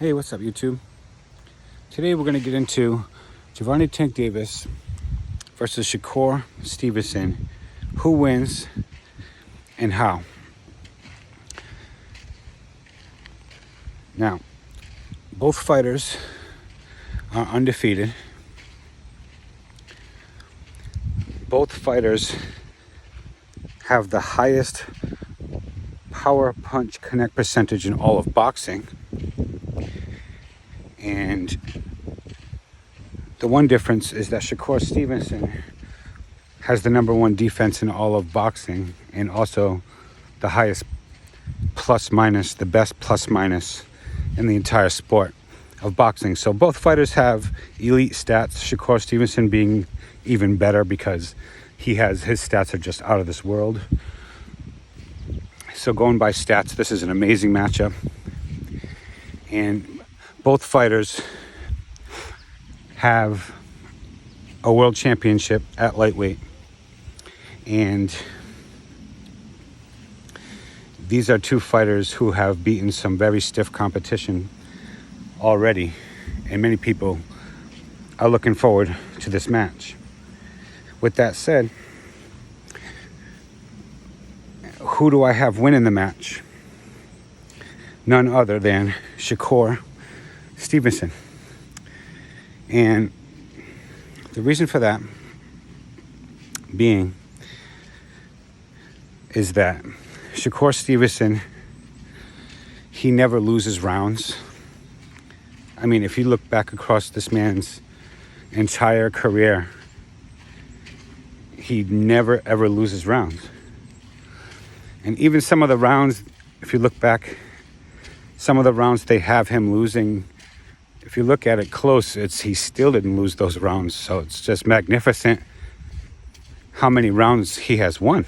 Hey, what's up, YouTube? Today we're going to get into Gervonta Tank Davis versus Shakur Stevenson. Who wins and how? Now, both fighters are undefeated. Both fighters have the highest power punch connect percentage in all of boxing. And the one difference is that Shakur Stevenson has the #1 defense in all of boxing and also the highest plus minus, the best plus minus in the entire sport of boxing. So both fighters have elite stats, Shakur Stevenson being even better because his stats are just out of this world. So going by stats, this is an amazing matchup. And both fighters have a world championship at lightweight. And these are two fighters who have beaten some very stiff competition already. And many people are looking forward to this match. With that said, who do I have winning the match? None other than Shakur Stevenson. And the reason for that being is that Shakur Stevenson, he never loses rounds. I mean, if you look back across this man's entire career, he never ever loses rounds. And even some of the rounds, if you look back, some of the rounds they have him losing, if you look at it close, he still didn't lose those rounds. So it's just magnificent how many rounds he has won.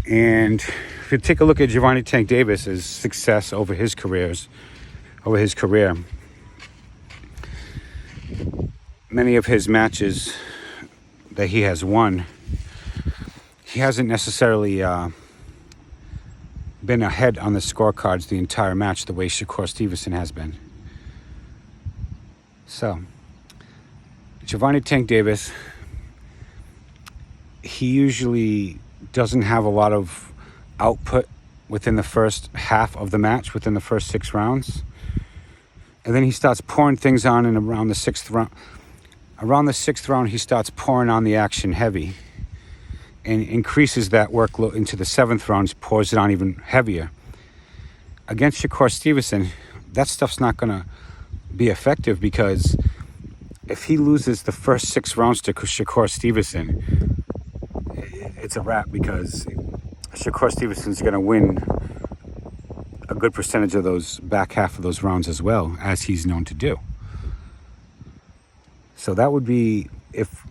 And if you take a look at Gervonta Tank Davis's success over his career, many of his matches that he has won, he hasn't necessarily been ahead on the scorecards the entire match the way Shakur Stevenson has been. So, Gervonta Tank Davis, he usually doesn't have a lot of output within the first half of the match, within the first 6 rounds. And then he starts pouring things on in around the 6th round. Around the 6th round, he starts pouring on the action heavy and increases that workload into the 7th round, pours it on even heavier. Against Shakur Stevenson, that stuff's not going to be effective because if he loses the first 6 rounds to Shakur Stevenson, it's a wrap because Shakur Stevenson's going to win a good percentage of those back half of those rounds as well, as he's known to do. So that would be, if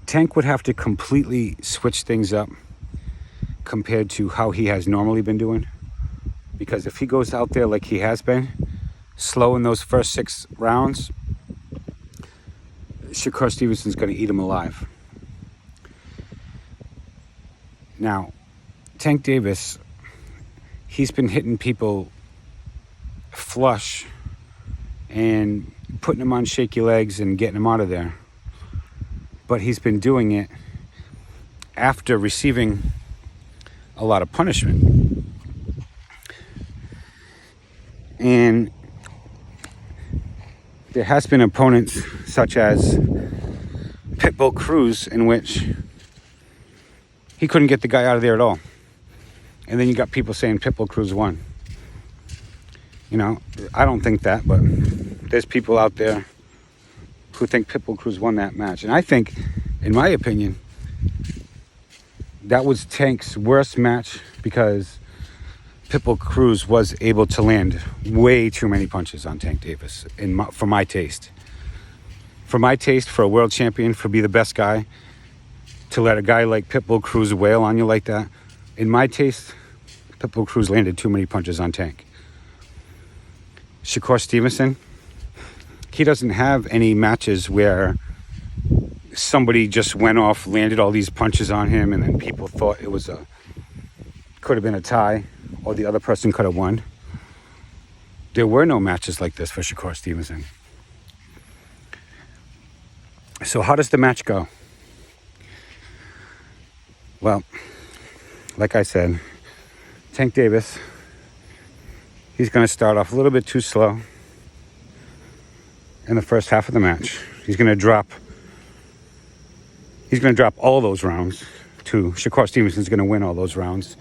Tank would have to completely switch things up compared to how he has normally been doing. Because if he goes out there like he has been, slow in those first 6 rounds, Shakur Stevenson's going to eat him alive. Now, Tank Davis, he's been hitting people flush and putting them on shaky legs and getting them out of there. But he's been doing it after receiving a lot of punishment. And there has been opponents such as Pitbull Cruz in which he couldn't get the guy out of there at all. And then you got people saying Pitbull Cruz won. You know, I don't think that, but there's people out there who think Pitbull Cruz won that match. And I think, in my opinion, that was Tank's worst match because Pitbull Cruz was able to land way too many punches on Tank Davis, for my taste. For my taste, for a world champion, for be the best guy, to let a guy like Pitbull Cruz wail on you like that, in my taste, Pitbull Cruz landed too many punches on Tank. Shakur Stevenson, he doesn't have any matches where somebody just went off, landed all these punches on him, and then people thought could have been a tie, or the other person could have won. There were no matches like this for Shakur Stevenson. So how does the match go? Well, like I said, Tank Davis, he's going to start off a little bit too slow in the first half of the match. He's going to drop all those rounds too. Shakur Stevenson's going to win all those rounds.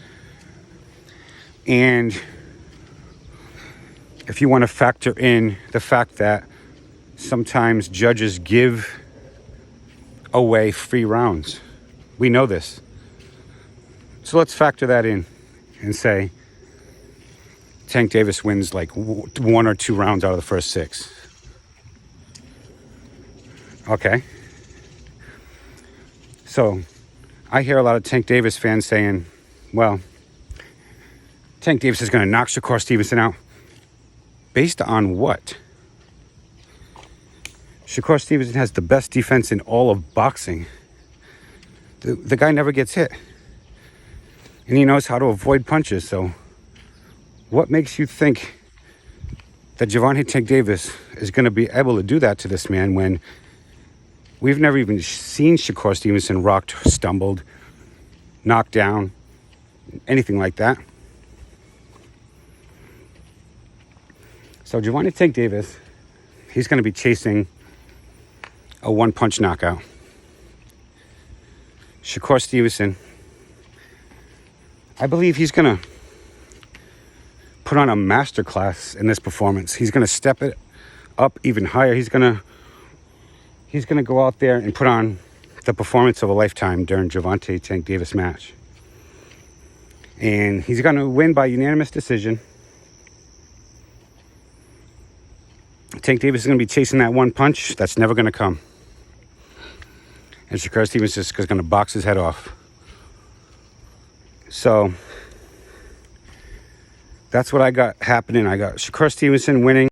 And if you want to factor in the fact that sometimes judges give away free rounds, we know this. So let's factor that in and say Tank Davis wins like 1 or 2 rounds out of the first 6. Okay. So I hear a lot of Tank Davis fans saying, well, Tank Davis is going to knock Shakur Stevenson out. Based on what? Shakur Stevenson has the best defense in all of boxing. The guy never gets hit. And he knows how to avoid punches. So what makes you think that Gervonta Tank Davis is going to be able to do that to this man when we've never even seen Shakur Stevenson rocked, stumbled, knocked down, anything like that? So Gervonta Tank Davis, he's going to be chasing a 1-punch knockout. Shakur Stevenson, I believe he's going to put on a masterclass in this performance. He's going to step it up even higher. He's going to go out there and put on the performance of a lifetime during Gervonta Tank Davis match. And he's going to win by unanimous decision. Tank Davis is going to be chasing that 1 punch. That's never going to come. And Shakur Stevenson is going to box his head off. So that's what I got happening. I got Shakur Stevenson winning.